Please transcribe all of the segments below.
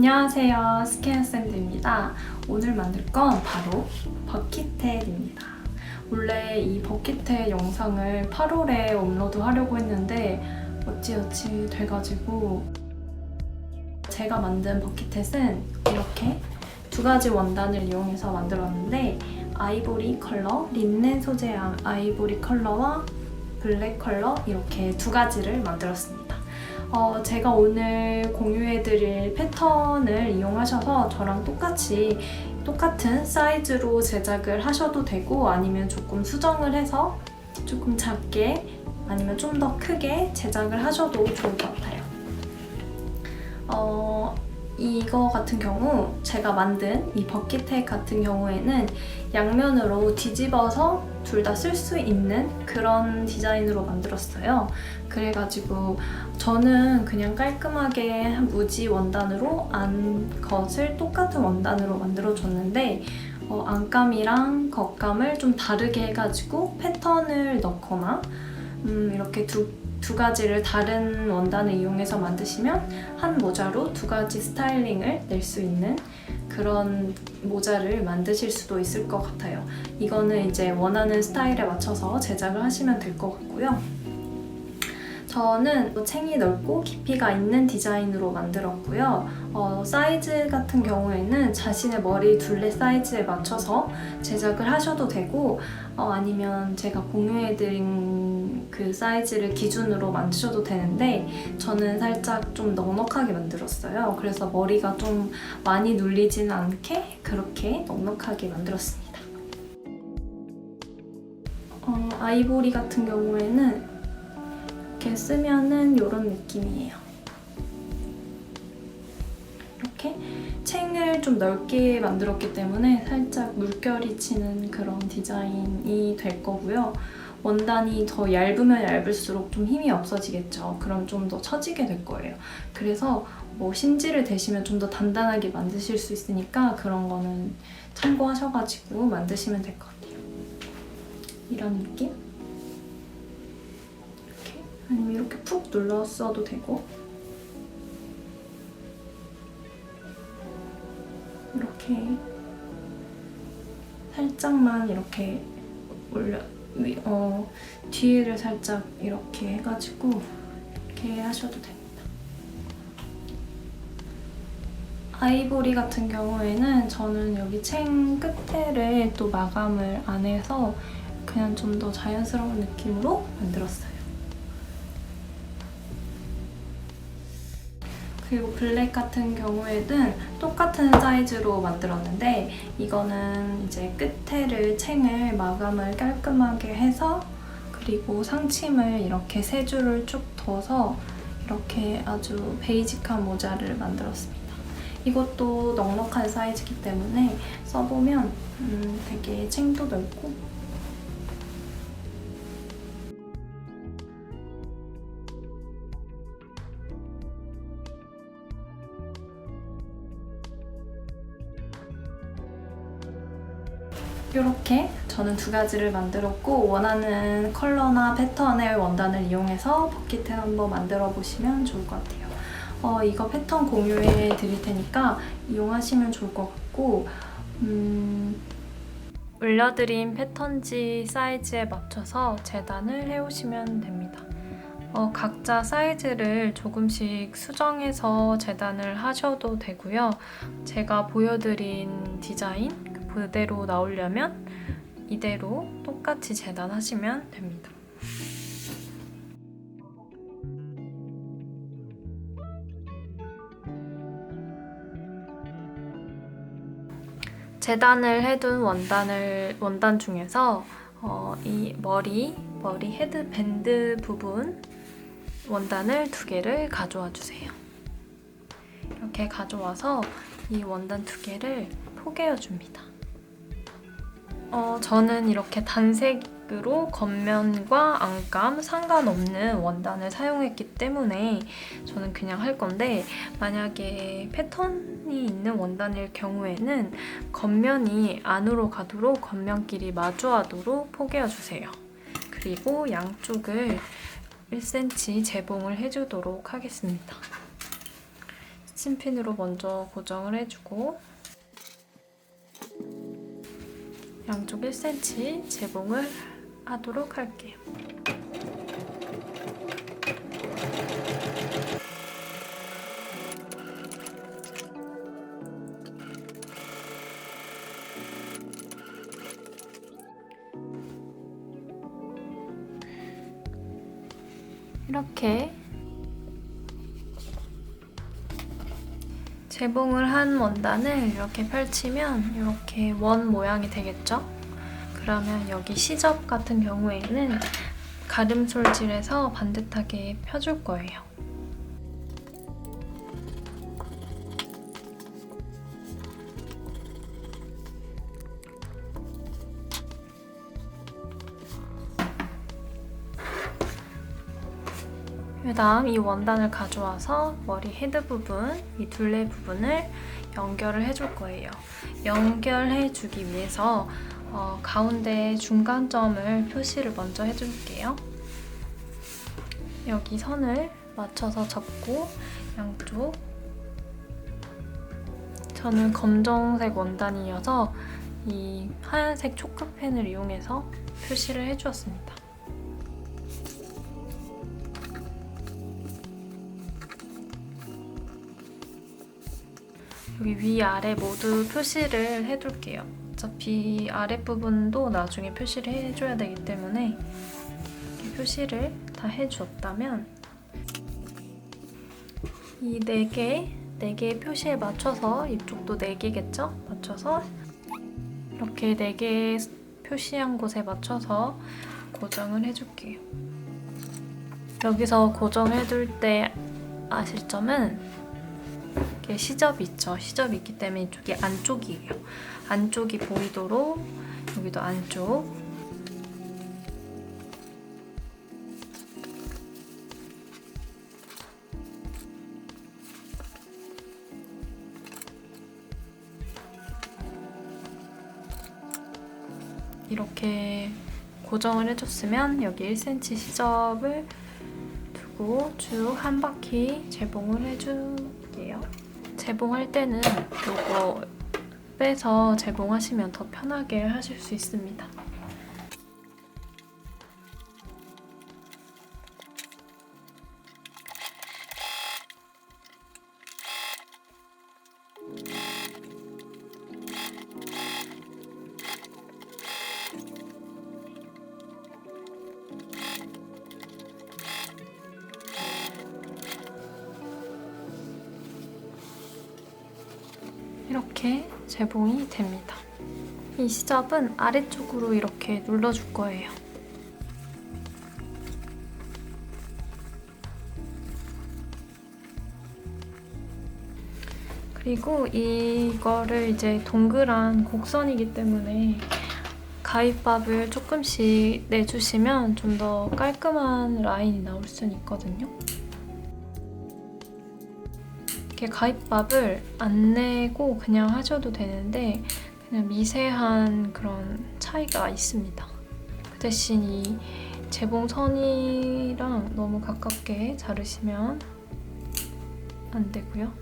안녕하세요, 스키앤샌드입니다. 오늘 만들 건 바로 버킷햇입니다. 원래 이 버킷햇 영상을 8월에 업로드하려고 했는데 어찌어찌 돼가지고 제가 만든 버킷햇은 이렇게 두 가지 원단을 이용해서 만들었는데 아이보리 컬러, 린넨 소재 아이보리 컬러와 블랙 컬러 이렇게 두 가지를 만들었습니다. 제가 오늘 공유해드릴 패턴을 이용하셔서 저랑 똑같은 사이즈로 제작을 하셔도 되고 아니면 조금 수정을 해서 조금 작게 아니면 좀 더 크게 제작을 하셔도 좋을 것 같아요. 이거 같은 경우 제가 만든 이 버킷햇 같은 경우에는 양면으로 뒤집어서 둘 다 쓸 수 있는 그런 디자인으로 만들었어요. 그래가지고 저는 그냥 깔끔하게 무지 원단으로 안겉을 똑같은 원단으로 만들어줬는데 안감이랑 겉감을 좀 다르게 해가지고 패턴을 넣거나 이렇게 두 가지를 다른 원단을 이용해서 만드시면 한 모자로 두 가지 스타일링을 낼 수 있는 그런 모자를 만드실 수도 있을 것 같아요. 이거는 이제 원하는 스타일에 맞춰서 제작을 하시면 될 것 같고요. 저는 챙이 넓고 깊이가 있는 디자인으로 만들었고요. 사이즈 같은 경우에는 자신의 머리 둘레 사이즈에 맞춰서 제작을 하셔도 되고 아니면 제가 공유해드린 그 사이즈를 기준으로 만드셔도 되는데 저는 살짝 좀 넉넉하게 만들었어요. 그래서 머리가 좀 많이 눌리지는 않게 그렇게 넉넉하게 만들었습니다. 아이보리 같은 경우에는 이렇게 쓰면은 이런 느낌이에요. 이렇게 챙을 좀 넓게 만들었기 때문에 살짝 물결이 치는 그런 디자인이 될 거고요. 원단이 더 얇으면 얇을수록 좀 힘이 없어지겠죠. 그럼 좀 더 처지게 될 거예요. 그래서 심지를 대시면 좀 더 단단하게 만드실 수 있으니까 그런 거는 참고하셔가지고 만드시면 될 것 같아요. 이런 느낌? 아니면 이렇게 푹 눌렀어도 되고 이렇게 살짝만 이렇게 뒤를 살짝 이렇게 해가지고 이렇게 하셔도 됩니다. 아이보리 같은 경우에는 저는 여기 챙 끝에를 또 마감을 안 해서 그냥 좀 더 자연스러운 느낌으로 만들었어요. 그리고 블랙 같은 경우에는 똑같은 사이즈로 만들었는데 이거는 이제 끝에를 챙을 마감을 깔끔하게 해서 그리고 상침을 이렇게 세 줄을 쭉 둬서 이렇게 아주 베이직한 모자를 만들었습니다. 이것도 넉넉한 사이즈이기 때문에 써보면 되게 챙도 넓고 이렇게 저는 두 가지를 만들었고 원하는 컬러나 패턴의 원단을 이용해서 버킷햇 한번 만들어 보시면 좋을 것 같아요. 이거 패턴 공유해 드릴 테니까 이용하시면 좋을 것 같고 올려드린 패턴지 사이즈에 맞춰서 재단을 해오시면 됩니다. 각자 사이즈를 조금씩 수정해서 재단을 하셔도 되고요. 제가 보여드린 디자인 그대로 나오려면 이대로 똑같이 재단하시면 됩니다. 재단을 해둔 원단 중에서 이 머리 헤드밴드 부분 원단을 두 개를 가져와 주세요. 이렇게 가져와서 이 원단 두 개를 포개어 줍니다. 저는 이렇게 단색으로 겉면과 안감 상관없는 원단을 사용했기 때문에 저는 그냥 할 건데 만약에 패턴이 있는 원단일 경우에는 겉면이 안으로 가도록 겉면끼리 마주하도록 포개어주세요. 그리고 양쪽을 1cm 재봉을 해주도록 하겠습니다. 핵심핀으로 먼저 고정을 해주고 양쪽 1cm 재봉을 하도록 할게요. 이렇게 재봉을 한 원단을 이렇게 펼치면 이렇게 원 모양이 되겠죠? 그러면 여기 시접 같은 경우에는 가름솔질해서 반듯하게 펴줄 거예요. 그다음 이 원단을 가져와서 머리 헤드 부분, 이 둘레 부분을 연결을 해줄 거예요. 연결해주기 위해서 가운데 중간점을 표시를 먼저 해줄게요. 여기 선을 맞춰서 접고 양쪽 저는 검정색 원단이어서 이 하얀색 초크펜을 이용해서 표시를 해주었습니다. 여기 위아래 모두 표시를 해둘게요. 어차피 아랫부분도 나중에 표시를 해줘야 되기 때문에 이렇게 표시를 다 해주었다면 이 4개의 표시에 맞춰서 이쪽도 4개겠죠? 맞춰서 이렇게 4개 표시한 곳에 맞춰서 고정을 해줄게요. 여기서 고정해둘 때 아실 점은 이렇게 시접이 있죠. 시접이 있기 때문에 이쪽이 안쪽이에요. 안쪽이 보이도록 여기도 안쪽 이렇게 고정을 해줬으면 여기 1cm 시접을 두고 쭉 한 바퀴 재봉을 해줄게요. 재봉할 때는 이거 빼서 재봉하시면 더 편하게 하실 수 있습니다. 이렇게 재봉이 됩니다. 이 시접은 아래쪽으로 이렇게 눌러줄 거예요. 그리고 이거를 이제 동그란 곡선이기 때문에 가위밥을 조금씩 내주시면 좀 더 깔끔한 라인이 나올 수는 있거든요. 이렇게 가위밥을 안 내고 그냥 하셔도 되는데 그냥 미세한 그런 차이가 있습니다. 그 대신 이 재봉선이랑 너무 가깝게 자르시면 안 되고요.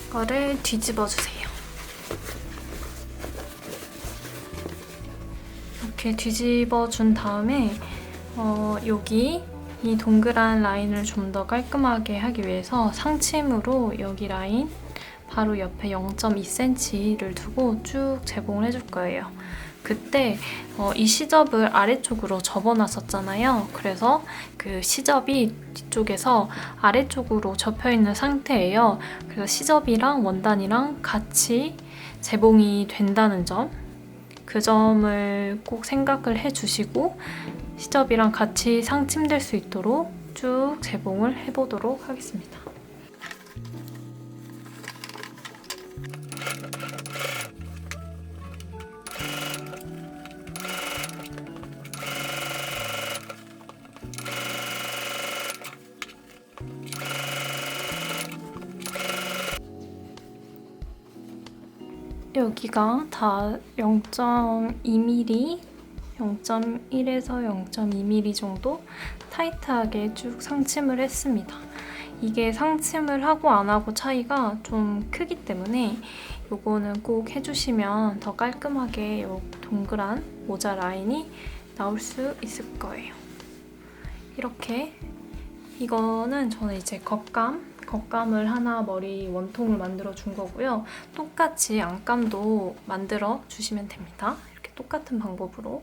이거를 뒤집어 주세요. 이렇게 뒤집어 준 다음에 여기 이 동그란 라인을 좀 더 깔끔하게 하기 위해서 상침으로 여기 라인 바로 옆에 0.2cm를 두고 쭉 재봉을 해줄 거예요. 그때 이 시접을 아래쪽으로 접어놨었잖아요. 그래서 그 시접이 뒤쪽에서 아래쪽으로 접혀있는 상태예요. 그래서 시접이랑 원단이랑 같이 재봉이 된다는 점, 그 점을 꼭 생각을 해주시고 시접이랑 같이 상침될 수 있도록 쭉 재봉을 해보도록 하겠습니다. 여기가 다 0.2mm 0.1에서 0.2mm 정도 타이트하게 쭉 상침을 했습니다. 이게 상침을 하고 안 하고 차이가 좀 크기 때문에 요거는 꼭 해주시면 더 깔끔하게 요 동그란 모자 라인이 나올 수 있을 거예요. 이렇게 이거는 저는 이제 겉감을 하나 머리 원통을 만들어 준 거고요. 똑같이 안감도 만들어 주시면 됩니다. 이렇게 똑같은 방법으로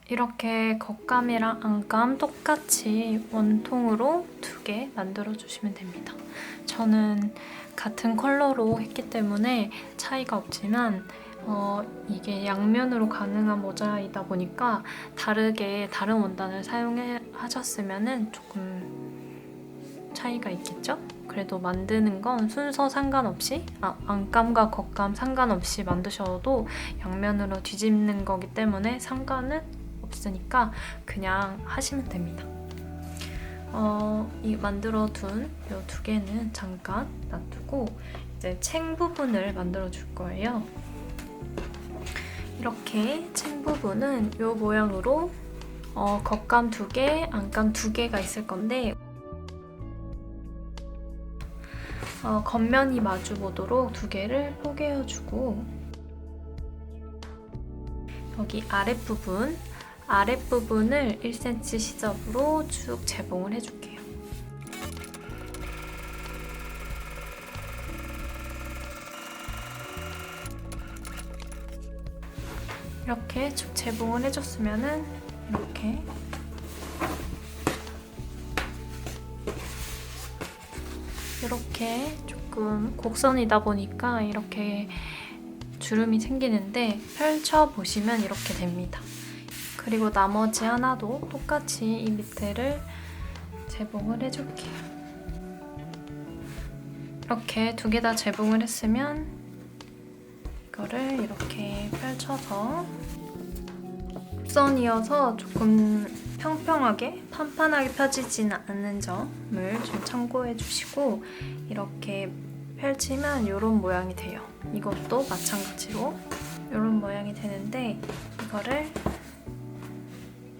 이렇게 겉감이랑 안감 똑같이 원통으로 2개 만들어 주시면 됩니다. 저는 같은 컬러로 했기 때문에 차이가 없지만 이게 양면으로 가능한 모자이다 보니까 다른 원단을 사용하셨으면 조금 차이가 있겠죠? 그래도 만드는 건 순서 상관없이 안감과 겉감 상관없이 만드셔도 양면으로 뒤집는 거기 때문에 상관은 없으니까 그냥 하시면 됩니다. 이 만들어 둔 이 2개는 잠깐 놔두고 이제 챙 부분을 만들어 줄 거예요. 이렇게 챙 부분은 이 모양으로 겉감 2개, 안감 2개가 있을 건데 겉면이 마주 보도록 2개를 포개어주고 여기 아랫부분을 1cm 시접으로 쭉 재봉을 해줄게요. 이렇게 쭉 재봉을 해줬으면은 이렇게 조금 곡선이다 보니까 이렇게 주름이 생기는데 펼쳐보시면 이렇게 됩니다. 그리고 나머지 하나도 똑같이 이 밑에를 재봉을 해줄게요. 이렇게 2개 다 재봉을 했으면 이거를 이렇게 펼쳐서 곡선이어서 조금 평평하게 판판하게 펴지지는 않는 점을 좀 참고해 주시고 이렇게 펼치면 이런 모양이 돼요. 이것도 마찬가지로 이런 모양이 되는데 이거를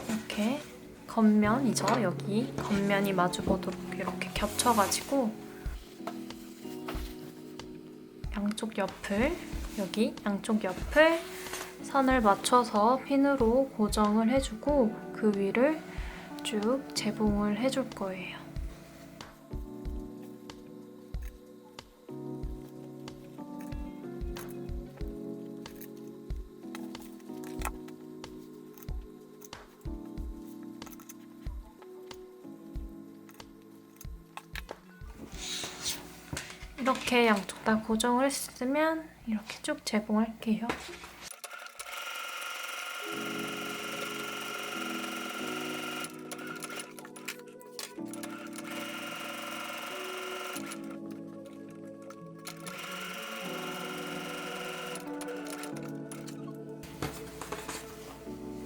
이렇게 겉면이죠. 여기 겉면이 마주보도록 이렇게 겹쳐가지고 양쪽 옆을 선을 맞춰서 핀으로 고정을 해주고 그 위를 쭉 재봉을 해줄 거예요. 이렇게 양쪽 다 고정을 했으면 이렇게 쭉 재봉할게요.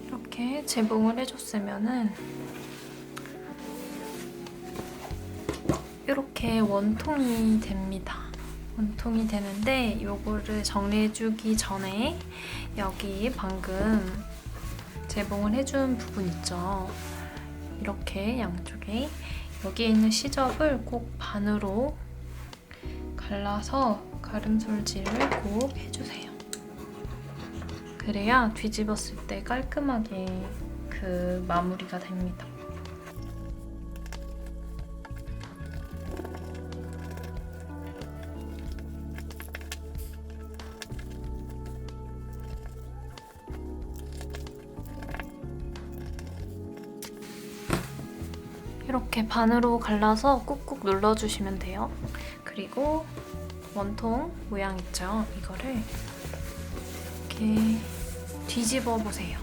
이렇게 재봉을 해줬으면은 이렇게 원통이 됩니다. 원통이 되는데 이거를 정리해주기 전에 여기 방금 재봉을 해준 부분 있죠. 이렇게 양쪽에 여기에 있는 시접을 꼭 반으로 갈라서 가름솔질을 꼭 해주세요. 그래야 뒤집었을 때 깔끔하게 그 마무리가 됩니다. 이렇게 반으로 갈라서 꾹꾹 눌러주시면 돼요. 그리고 원통 모양 있죠? 이거를 이렇게 뒤집어 보세요.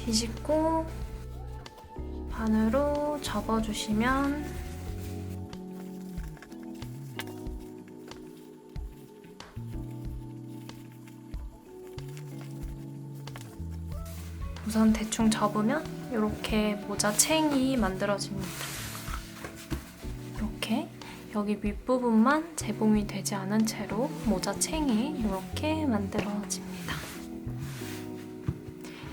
뒤집고 반으로 접어주시면 우선 대충 접으면 이렇게 모자 챙이 만들어집니다. 이렇게 여기 윗부분만 재봉이 되지 않은 채로 모자 챙이 이렇게 만들어집니다.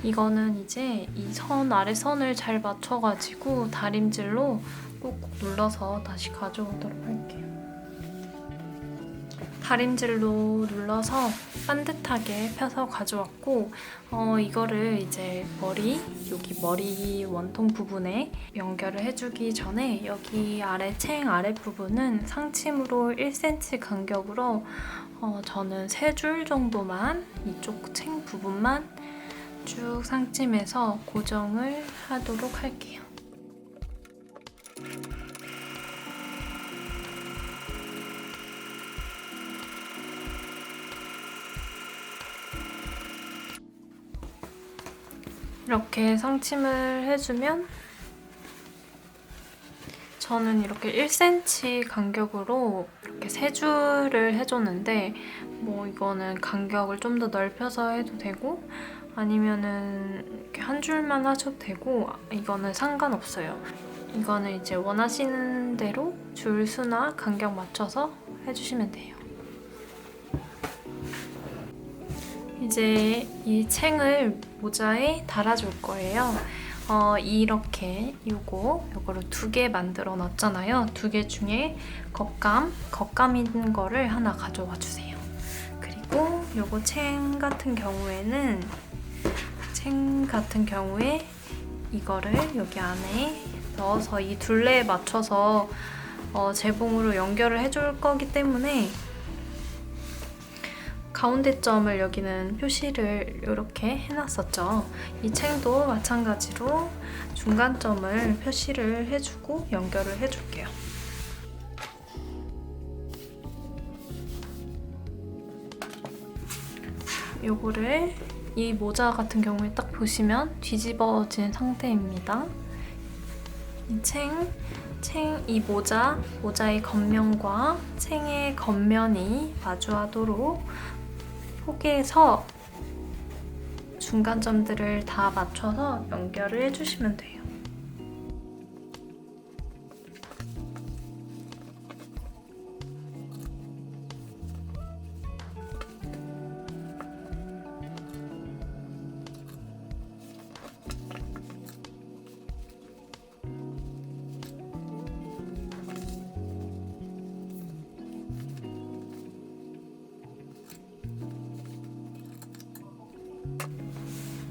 이거는 이제 이 선 아래 선을 잘 맞춰가지고 다림질로 꾹꾹 눌러서 다시 가져오도록 할게요. 다림질로 눌러서 반듯하게 펴서 가져왔고 이거를 이제 여기 머리 원통 부분에 연결을 해주기 전에 여기 아래 챙 아래 부분은 상침으로 1cm 간격으로 저는 3줄 정도만 이쪽 챙 부분만 쭉 상침해서 고정을 하도록 할게요. 이렇게 상침을 해주면 저는 이렇게 1cm 간격으로 이렇게 3줄을 해줬는데 뭐 이거는 간격을 좀 더 넓혀서 해도 되고 아니면은 이렇게 한 줄만 하셔도 되고 이거는 상관없어요. 이거는 이제 원하시는 대로 줄 수나 간격 맞춰서 해주시면 돼요. 이제 이 챙을 모자에 달아줄 거예요. 이렇게 요거를 2개 만들어 놨잖아요. 2개 중에 겉감인 거를 하나 가져와 주세요. 그리고 요거 챙 같은 경우에 이거를 여기 안에 넣어서 이 둘레에 맞춰서 재봉으로 연결을 해줄 거기 때문에 가운데 점을 여기는 표시를 이렇게 해놨었죠. 이 챙도 마찬가지로 중간점을 표시를 해주고 연결을 해줄게요. 요거를 이 모자 같은 경우에 딱 보시면 뒤집어진 상태입니다. 이 모자의 겉면과 챙의 겉면이 마주하도록 포개서 중간점들을 다 맞춰서 연결을 해주시면 돼요.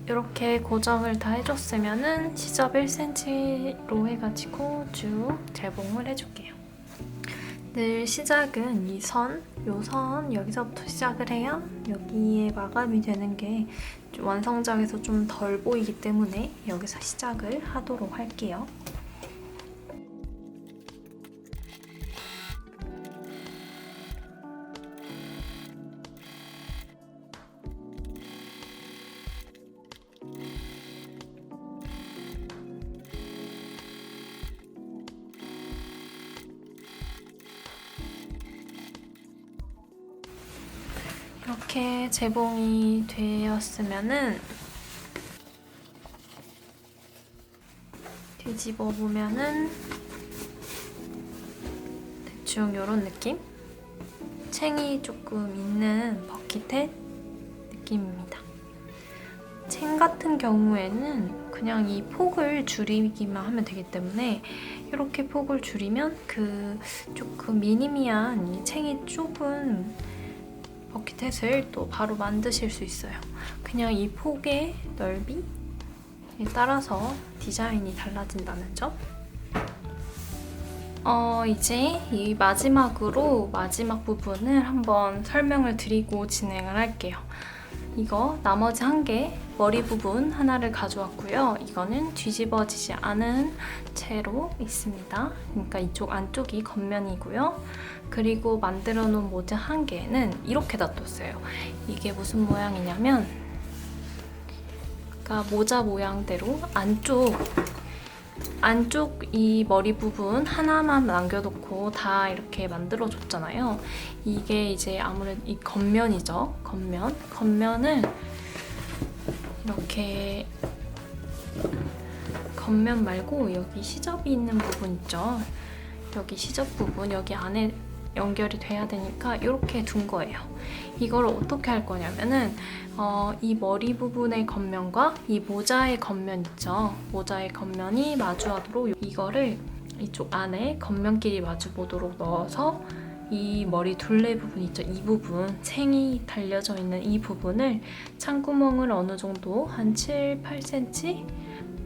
이렇게 고정을 다 해줬으면은 시접 1cm로 해가지고 쭉 재봉을 해줄게요. 늘 시작은 요 선 여기서부터 시작을 해야 여기에 마감이 되는 게 완성작에서 좀 덜 보이기 때문에 여기서 시작을 하도록 할게요. 이렇게 재봉이 되었으면은 뒤집어 보면은 대충 이런 느낌? 챙이 조금 있는 버킷햇 느낌입니다. 챙 같은 경우에는 그냥 이 폭을 줄이기만 하면 되기 때문에 이렇게 폭을 줄이면 그 조금 미니미한 이 챙이 좁은 버킷햇을 또 바로 만드실 수 있어요. 그냥 이 폭의 넓이에 따라서 디자인이 달라진다는 점. 이제 이 마지막 부분을 한번 설명을 드리고 진행을 할게요. 이거 나머지 한 개 머리 부분 하나를 가져왔고요. 이거는 뒤집어지지 않은 채로 있습니다. 그러니까 이쪽 안쪽이 겉면이고요. 그리고 만들어 놓은 모자 한 개는 이렇게 놔뒀어요. 이게 무슨 모양이냐면 그러니까 모자 모양대로 안쪽 이 머리 부분 하나만 남겨놓고 다 이렇게 만들어줬잖아요. 이게 이제 아무래도 이 겉면이죠. 겉면을 이렇게 겉면 말고 여기 시접이 있는 부분 있죠. 여기 시접 부분, 여기 안에 연결이 돼야 되니까 이렇게 둔 거예요. 이걸 어떻게 할 거냐면은 이 머리 부분의 겉면과 이 모자의 겉면 있죠. 모자의 겉면이 마주하도록 이거를 이쪽 안에 겉면끼리 마주 보도록 넣어서 이 머리 둘레 부분 있죠. 이 부분, 생이 달려져 있는 이 부분을 창구멍을 어느 정도 한 7, 8cm?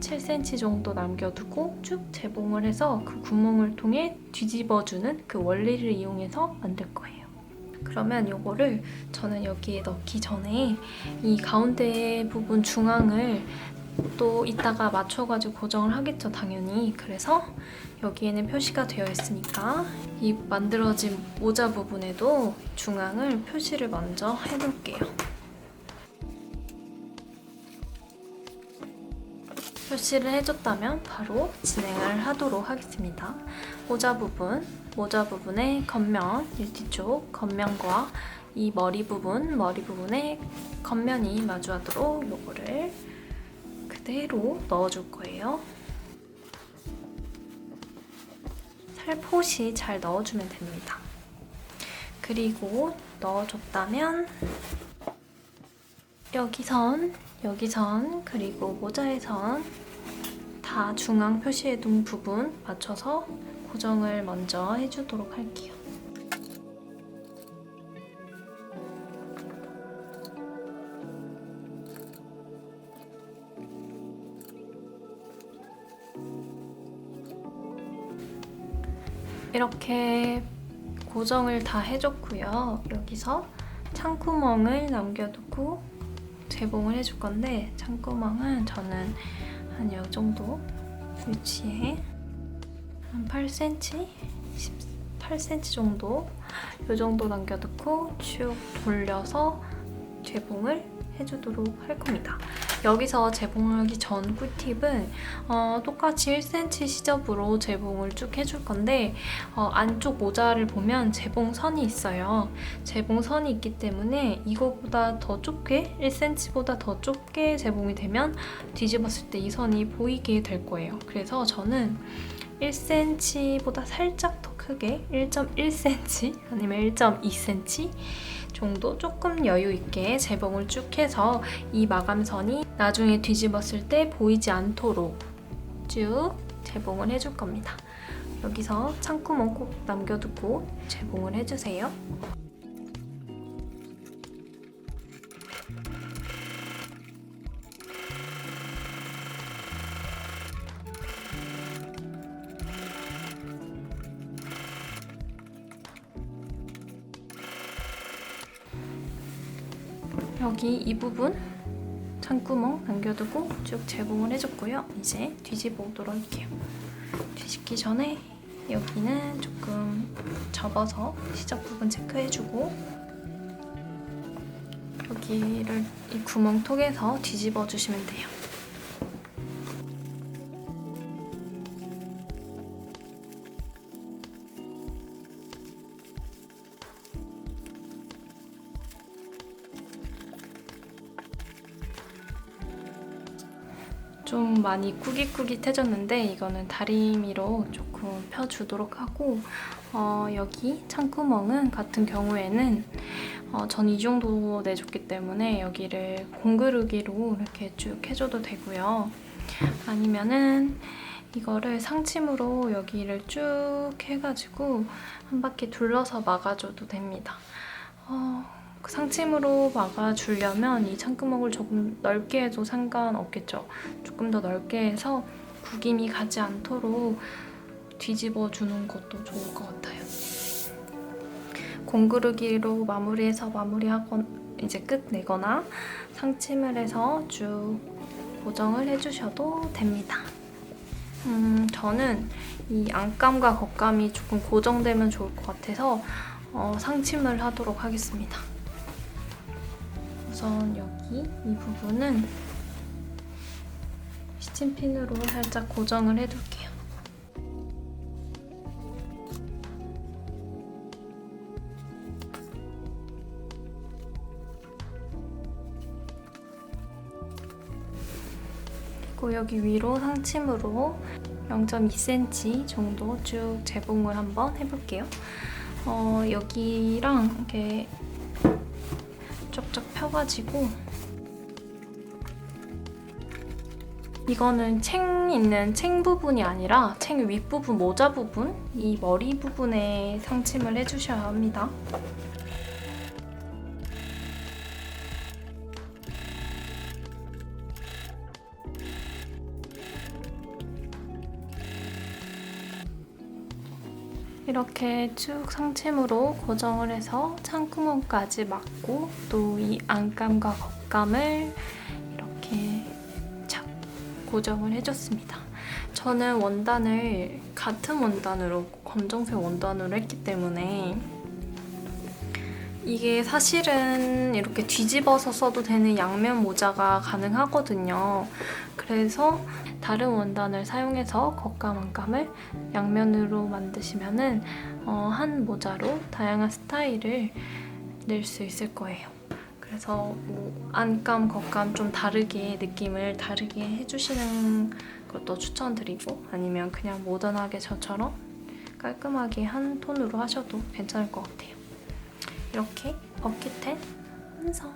7cm 정도 남겨두고 쭉 재봉을 해서 그 구멍을 통해 뒤집어주는 그 원리를 이용해서 만들 거예요. 그러면 이거를 저는 여기에 넣기 전에 이 가운데 부분 중앙을 또 이따가 맞춰가지고 고정을 하겠죠, 당연히. 그래서 여기에는 표시가 되어 있으니까 이 만들어진 모자 부분에도 중앙을 표시를 먼저 해볼게요. 표시를 해줬다면 바로 진행을 하도록 하겠습니다. 모자 부분의 겉면, 이 뒤쪽 겉면과 이 머리 부분의 겉면이 마주하도록 요거를 그대로 넣어줄 거예요. 살포시 잘 넣어주면 됩니다. 그리고 넣어줬다면 여기 선, 그리고 모자의 선 다 중앙 표시해둔 부분 맞춰서 고정을 먼저 해주도록 할게요. 이렇게 고정을 다 해줬고요. 여기서 창구멍을 남겨두고 재봉을 해줄 건데, 창구멍은 저는 한 이 정도 위치에 한 8cm? 18cm 정도 이 정도 남겨두고 쭉 돌려서 재봉을 해주도록 할 겁니다. 여기서 재봉하기 전 꿀팁은 똑같이 1cm 시접으로 재봉을 쭉 해줄 건데 안쪽 모자를 보면 재봉선이 있어요. 재봉선이 있기 때문에 이거보다 더 좁게 1cm보다 더 좁게 재봉이 되면 뒤집었을 때 이 선이 보이게 될 거예요. 그래서 저는 1cm보다 살짝 더 크게 1.1cm 아니면 1.2cm 정도 조금 여유 있게 재봉을 쭉 해서 이 마감선이 나중에 뒤집었을 때 보이지 않도록 쭉 재봉을 해줄 겁니다. 여기서 창구멍 꼭 남겨두고 재봉을 해주세요. 여기 이 부분 창구멍 남겨두고 쭉 재봉을 해줬고요. 이제 뒤집어 오도록 할게요. 뒤집기 전에 여기는 조금 접어서 시접 부분 체크해주고 여기를 이 구멍 통해서 뒤집어 주시면 돼요. 좀 많이 꾸깃꾸깃해졌는데 이거는 다리미로 조금 펴주도록 하고 여기 창구멍은 같은 경우에는 전 이 정도 내줬기 때문에 여기를 공그르기로 이렇게 쭉 해줘도 되고요. 아니면은 이거를 상침으로 여기를 쭉 해가지고 한 바퀴 둘러서 막아줘도 됩니다. 상침으로 막아주려면 이 창구멍을 조금 넓게 해도 상관없겠죠. 조금 더 넓게 해서 구김이 가지 않도록 뒤집어 주는 것도 좋을 것 같아요. 공구르기로 마무리해서 이제 끝내거나 상침을 해서 쭉 고정을 해주셔도 됩니다. 저는 이 안감과 겉감이 조금 고정되면 좋을 것 같아서 상침을 하도록 하겠습니다. 우선 여기 이 부분은 시침핀으로 살짝 고정을 해둘게요. 그리고 여기 위로 상침으로 0.2cm 정도 쭉 재봉을 한번 해볼게요. 여기랑 이렇게 쫙쫙 펴가지고 이거는 챙 있는 챙 부분이 아니라 챙 윗부분, 모자 부분, 이 머리 부분에 상침을 해주셔야 합니다. 이렇게 쭉 상침으로 고정을 해서 창구멍까지 막고 또 이 안감과 겉감을 이렇게 착 고정을 해줬습니다. 저는 원단을 같은 원단으로 검정색 원단으로 했기 때문에 이게 사실은 이렇게 뒤집어서 써도 되는 양면 모자가 가능하거든요. 그래서 다른 원단을 사용해서 겉감, 안감을 양면으로 만드시면은 한 모자로 다양한 스타일을 낼 수 있을 거예요. 그래서 뭐 안감, 겉감 좀 다르게 느낌을 다르게 해주시는 것도 추천드리고 아니면 그냥 모던하게 저처럼 깔끔하게 한 톤으로 하셔도 괜찮을 것 같아요. 이렇게 버킷햇 완성!